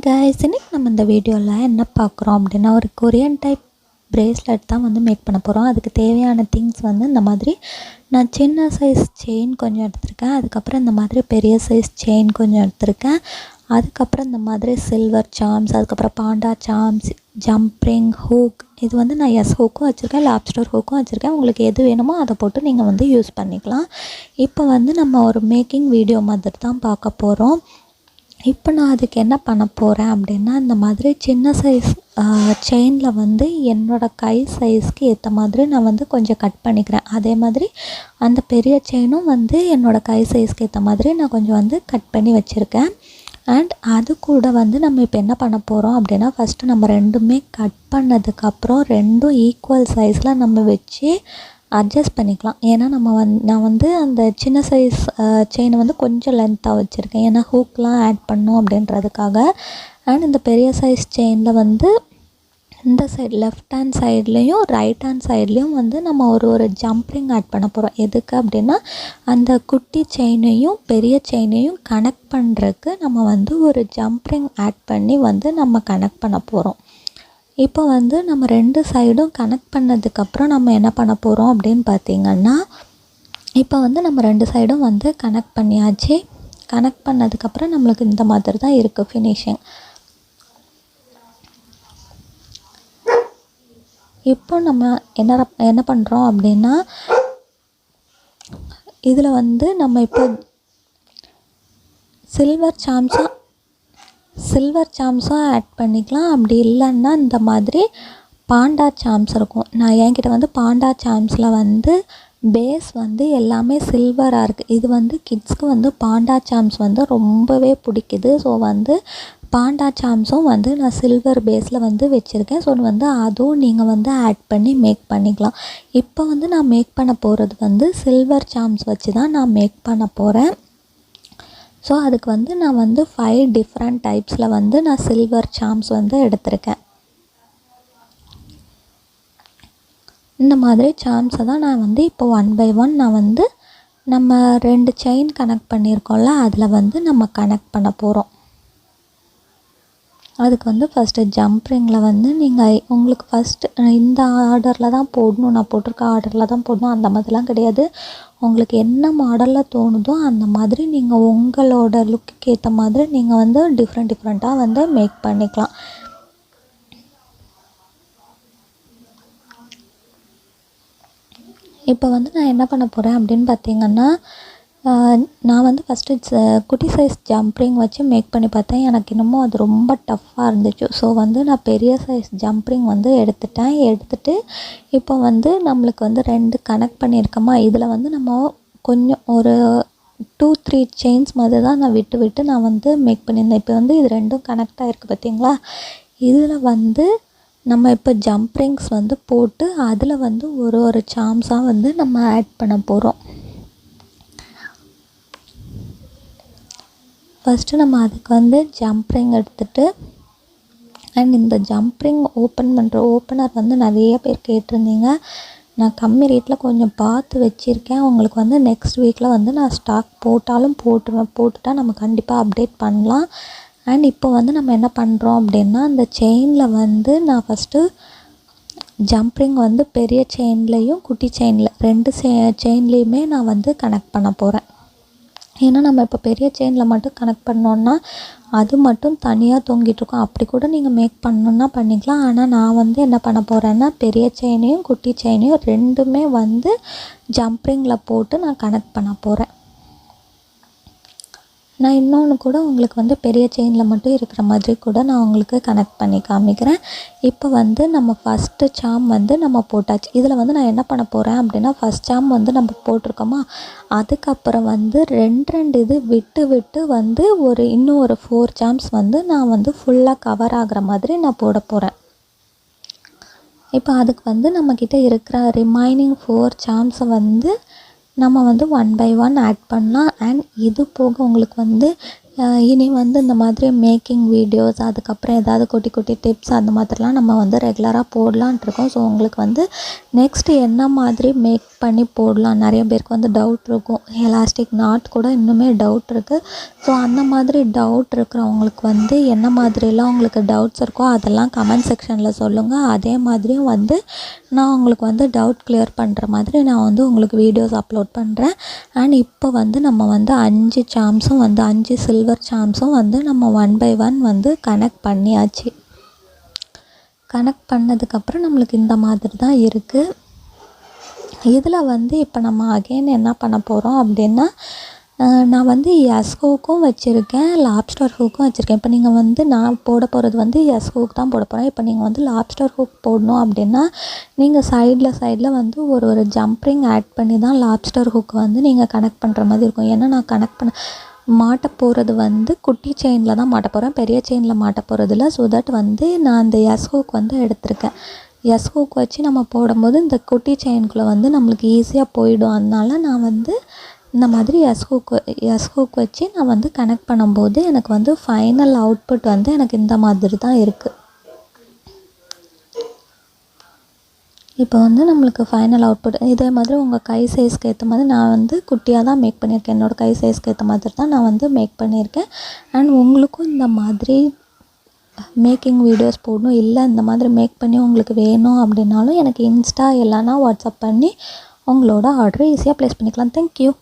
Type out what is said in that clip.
Guys, இன்னைக்கு நம்ம இந்த வீடியோவில் என்ன பார்க்குறோம் அப்படின்னா ஒரு கொரியன் டைப் பிரேஸ்லெட் தான் வந்து மேக் பண்ண போகிறோம். அதுக்கு தேவையான திங்ஸ் வந்து இந்த மாதிரி நான் சின்ன சைஸ் செயின் கொஞ்சம் எடுத்திருக்கேன். அதுக்கப்புறம் இந்த மாதிரி பெரிய சைஸ் செயின் கொஞ்சம் எடுத்திருக்கேன். அதுக்கப்புறம் இந்த மாதிரி சில்வர் சார்ம்ஸ், அதுக்கப்புறம் பாண்டா சார்ம்ஸ், ஜம்ப்ரிங் ஹூக். இது வந்து நான் எஸ் ஹூக்கும் வச்சுருக்கேன், லாப்ஸ்டர் ஹூக்கும் வச்சுருக்கேன். உங்களுக்கு எது வேணுமோ அதை போட்டு நீங்கள் வந்து யூஸ் பண்ணிக்கலாம். இப்போ வந்து நம்ம ஒரு மேக்கிங் வீடியோ மாதிரி தான் பார்க்க போகிறோம். இப்போ நான் அதுக்கு என்ன பண்ண போகிறேன் அப்படின்னா, இந்த மாதிரி சின்ன சைஸ் செயினில் வந்து என்னோடய கை சைஸ்க்கு ஏற்ற மாதிரி நான் வந்து கொஞ்சம் கட் பண்ணிக்கிறேன். அதே மாதிரி அந்த பெரிய செயினும் வந்து என்னோடய கை சைஸ்க்கு ஏற்ற மாதிரி நான் கொஞ்சம் வந்து கட் பண்ணி வச்சுருக்கேன். அண்ட் அது கூட வந்து நம்ம இப்போ என்ன பண்ண போகிறோம் அப்படின்னா, ஃபஸ்ட்டு நம்ம ரெண்டுமே கட் பண்ணதுக்கப்புறம் ரெண்டும் ஈக்குவல் சைஸில் நம்ம வச்சு அட்ஜஸ்ட் பண்ணிக்கலாம். ஏன்னா நான் வந்து அந்த சின்ன சைஸ் செயினை வந்து கொஞ்சம் லென்த்தாக வச்சுருக்கேன், ஏன்னா ஹூக்லாம் ஆட் பண்ணோம் அப்படின்றதுக்காக. அண்ட் இந்த பெரிய சைஸ் செயினில் வந்து இந்த சைடு லெஃப்ட் ஹேண்ட் சைட்லேயும் ரைட் ஹேண்ட் சைட்லேயும் வந்து நம்ம ஒரு ஜம்ப்ரிங் ஆட் பண்ண போகிறோம். எதுக்கு அப்படின்னா, அந்த குட்டி செயினையும் பெரிய செயினையும் கனெக்ட் பண்ணுறதுக்கு நம்ம வந்து ஒரு ஜம்ப்ரிங் ஆட் பண்ணி வந்து நம்ம கனெக்ட் பண்ண போகிறோம். இப்போ வந்து நம்ம ரெண்டு சைடும் கனெக்ட் பண்ணதுக்கப்புறம் நம்ம என்ன பண்ண போகிறோம் அப்படின்னு பார்த்திங்கன்னா, இப்போ வந்து நம்ம ரெண்டு சைடும் வந்து கனெக்ட் பண்ணியாச்சு. கனெக்ட் பண்ணதுக்கப்புறம் நம்மளுக்கு இந்த மாதிரி தான் இருக்குது ஃபினிஷிங். இப்போ நம்ம என்ன பண்ணுறோம் அப்படின்னா, இதில் வந்து நம்ம இப்போ சில்வர் சாம்ஸும் ஆட் பண்ணிக்கலாம். அப்படி இல்லைன்னா இந்த மாதிரி பாண்டா சாம்ஸ் இருக்கும். நான் என்கிட்ட வந்து பாண்டா சாம்ஸில் வந்து பேஸ் வந்து எல்லாமே சில்வராக இருக்குது. இது வந்து கிட்ஸ்க்கு வந்து பாண்டா சாம்ஸ் வந்து ரொம்பவே பிடிக்குது. ஸோ வந்து பாண்டா சாம்ஸும் வந்து நான் சில்வர் பேஸில் வந்து வச்சுருக்கேன். ஸோ வந்து அதுவும் நீங்கள் வந்து ஆட் பண்ணி மேக் பண்ணிக்கலாம். இப்போ வந்து நான் மேக் பண்ண போகிறது வந்து சில்வர் சாம்ஸ் வச்சு தான் நான் மேக் பண்ண போகிறேன். ஸோ அதுக்கு வந்து நான் வந்து 5 டிஃப்ரெண்ட் டைப்ஸில் வந்து நான் சில்வர் சாம்ஸ் வந்து எடுத்திருக்கேன். இந்த மாதிரி சாம்ஸை தான் நான் வந்து இப்போ 1 by 1 நான் வந்து நம்ம 2 செயின் கனெக்ட் பண்ணியிருக்கோம்ல, அதில் வந்து நம்ம கனெக்ட் பண்ண போகிறோம். அதுக்கு வந்து ஃபஸ்ட்டு ஜம்ப்ரிங்கில் வந்து நீங்கள் உங்களுக்கு ஃபஸ்ட்டு இந்த ஆர்டரில் தான் போடணும், நான் போட்டிருக்க ஆர்டரில் தான் போடணும் அந்த மாதிரிலாம் கிடையாது. உங்களுக்கு என்ன மாடலில் தோணுதோ அந்த மாதிரி நீங்கள் உங்களோட லுக்குக்கு ஏற்ற மாதிரி நீங்கள் வந்து டிஃப்ரெண்ட்டாக வந்து மேக் பண்ணிக்கலாம். இப்போ வந்து நான் என்ன பண்ண போகிறேன் அப்படின்னு பார்த்திங்கன்னா, நான் வந்து ஃபஸ்ட்டு குட்டி சைஸ் ஜம்ப்ரிங் வச்சு மேக் பண்ணி பார்த்தேன். எனக்கு இன்னமும் அது ரொம்ப டஃப்பாக இருந்துச்சு. ஸோ வந்து நான் பெரிய சைஸ் ஜம்ப்ரிங் வந்து எடுத்துகிட்டு இப்போ வந்து நம்மளுக்கு வந்து 2 கனெக்ட் பண்ணியிருக்கோமா, இதில் வந்து நம்ம கொஞ்சம் ஒரு 2-3 செயின்ஸ் மாதிரி தான் நான் விட்டு நான் வந்து மேக் பண்ணியிருந்தேன். இப்போ வந்து இது ரெண்டும் கனெக்ட் ஆகிருக்கு பார்த்தீங்களா. இதில் வந்து நம்ம இப்போ ஜம்ப்ரிங்ஸ் வந்து போட்டு அதில் வந்து ஒரு சாம்ஸாக வந்து நம்ம ஆட் பண்ண போகிறோம். ஃபஸ்ட்டு நம்ம அதுக்கு வந்து ஜம்ப்ரிங் எடுத்துகிட்டு, அண்ட் இந்த ஜம்ப்ரிங் ஓப்பன் பண்ணுற ஓப்பனர் வந்து நிறைய பேர் கேட்டிருந்தீங்க. நான் கம்மி ரேட்டில் கொஞ்சம் பார்த்து வச்சுருக்கேன். உங்களுக்கு வந்து நெக்ஸ்ட் வீக்கில் வந்து நான் ஸ்டாக் போட்டாலும் போட்டுட்டா நம்ம கண்டிப்பாக அப்டேட் பண்ணலாம். அண்ட் இப்போ வந்து நம்ம என்ன பண்ணுறோம் அப்படின்னா, அந்த செயினில் வந்து நான் ஃபஸ்ட்டு ஜம்ப்ரிங் வந்து பெரிய செயின்லேயும் குட்டி செயினில் 2 செயின்லேயுமே நான் வந்து கனெக்ட் பண்ண போகிறேன். ஏன்னா நம்ம இப்போ பெரிய செயினில் மட்டும் கனெக்ட் பண்ணோன்னா அது மட்டும் தனியாக தொங்கிட்டுருக்கும். அப்படி கூட நீங்கள் மேக் பண்ணணுன்னா பண்ணிக்கலாம். ஆனால் நான் வந்து என்ன பண்ண போகிறேன்னா, பெரிய செயினையும் குட்டி செயினையும் ரெண்டுமே வந்து ஜம்ப்ரிங்கில் போட்டு நான் கனெக்ட் பண்ண போகிறேன். நான் இன்னொன்று கூட உங்களுக்கு வந்து பெரிய செயினில் மட்டும் இருக்கிற மாதிரி கூட நான் உங்களுக்கு கனெக்ட் பண்ணி காமிக்கிறேன். இப்போ வந்து நம்ம ஃபஸ்ட்டு சாம் வந்து நம்ம போட்டாச்சு. இதில் வந்து நான் என்ன பண்ண போகிறேன் அப்படின்னா, ஃபஸ்ட் சாம் வந்து நம்ம போட்டிருக்கோமா, அதுக்கப்புறம் வந்து 2 இது விட்டு வந்து இன்னும் ஒரு 4 சாம்ஸ் வந்து நான் வந்து ஃபுல்லாக கவர் ஆகிற மாதிரி நான் போட போகிறேன். இப்போ அதுக்கு வந்து நம்மக்கிட்ட இருக்கிற ரிமைனிங் 4 சாம்ஸை வந்து நம்ம வந்து 1 by 1 ஆட் பண்ணலாம். அண்ட் இது போக உங்களுக்கு வந்து இனி வந்து இந்த மாதிரி மேக்கிங் வீடியோஸ் அதுக்கப்புறம் ஏதாவது குட்டி குட்டி டிப்ஸ் அந்த மாதிரிலாம் நம்ம வந்து ரெகுலராக போடலான்ட்ருக்கோம். ஸோ உங்களுக்கு வந்து நெக்ஸ்ட்டு என்ன மாதிரி மேக் பண்ணி போடலாம், நிறைய பேருக்கு வந்து டவுட் இருக்கும். எலாஸ்டிக் நாட் கூட இன்னுமே டவுட் இருக்குது. ஸோ அந்த மாதிரி டவுட் இருக்கிறவங்களுக்கு வந்து என்ன மாதிரிலாம் உங்களுக்கு டவுட்ஸ் இருக்கோ அதெல்லாம் கமெண்ட் செக்ஷனில் சொல்லுங்கள். அதே மாதிரியும் வந்து நான் உங்களுக்கு வந்து டவுட் கிளியர் பண்ணுற மாதிரி நான் வந்து உங்களுக்கு வீடியோஸ் அப்லோட் பண்ணுறேன். அண்ட் இப்போ வந்து நம்ம வந்து 5 சாம்ஸும் வந்து 5 சில்வர் சாம்ஸும் வந்து நம்ம 1 by 1 வந்து கனெக்ட் பண்ணியாச்சு. கனெக்ட் பண்ணதுக்கப்புறம் நம்மளுக்கு இந்த மாதிரி தான் இருக்குது. இதில் வந்து இப்போ நம்ம அகைன் என்ன பண்ண போகிறோம் அப்படின்னா, நான் வந்து எஸ் ஹூக்கும் வச்சுருக்கேன், லாப்ஸ்டர் ஹூக்கும் வச்சுருக்கேன். இப்போ நீங்கள் வந்து நான் போட போகிறது வந்து எஸ் ஹூக் தான் போட போகிறேன். இப்போ நீங்கள் வந்து லாப்ஸ்டர் ஹூக் போடணும் அப்படின்னா நீங்கள் சைடில் வந்து ஒரு ஜம்ப்ரிங் ஆட் பண்ணி தான் லாப்ஸ்டர் ஹூக் வந்து நீங்கள் கனெக்ட் பண்ணுற மாதிரி இருக்கும். ஏன்னா நான் கனெக்ட் பண்ண மாட்ட போகிறது வந்து குட்டி செயினில் தான் மாட்ட போகிறேன், பெரிய செயினில் மாட்ட போகிறதில்ல. ஸோ தட் வந்து நான் அந்த எஸ் ஹூக் வந்து எடுத்திருக்கேன். எஸ் ஹூக் வச்சு நம்ம போடும்போது இந்த குட்டி செயின்குள்ளே வந்து நம்மளுக்கு ஈஸியாக போயிடும். அதனால நான் வந்து இந்த மாதிரி எஸ் ஹூக் வச்சு நான் வந்து கனெக்ட் பண்ணும்போது எனக்கு வந்து ஃபைனல் அவுட்புட் வந்து எனக்கு இந்த மாதிரி தான் இருக்குது. இப்போ வந்து நம்மளுக்கு ஃபைனல் அவுட்புட் இதே மாதிரி உங்கள் கை சைஸ்க்கு ஏற்ற மாதிரி நான் வந்து குட்டியாக தான் மேக் பண்ணியிருக்கேன். என்னோடய கை சைஸ்க்கு ஏற்ற மாதிரி தான் நான் வந்து மேக் பண்ணியிருக்கேன். அண்ட் உங்களுக்கும் இந்த மாதிரி மேக்கிங் வீடியோஸ் போடணும், இல்லை இந்த மாதிரி மேக் பண்ணி உங்களுக்கு வேணும் அப்படின்னாலும் எனக்கு இன்ஸ்டா இல்லைனா வாட்ஸ்அப் பண்ணி உங்களோட ஆர்டரை ஈஸியாக ப்ளேஸ் பண்ணிக்கலாம். தேங்க்யூ.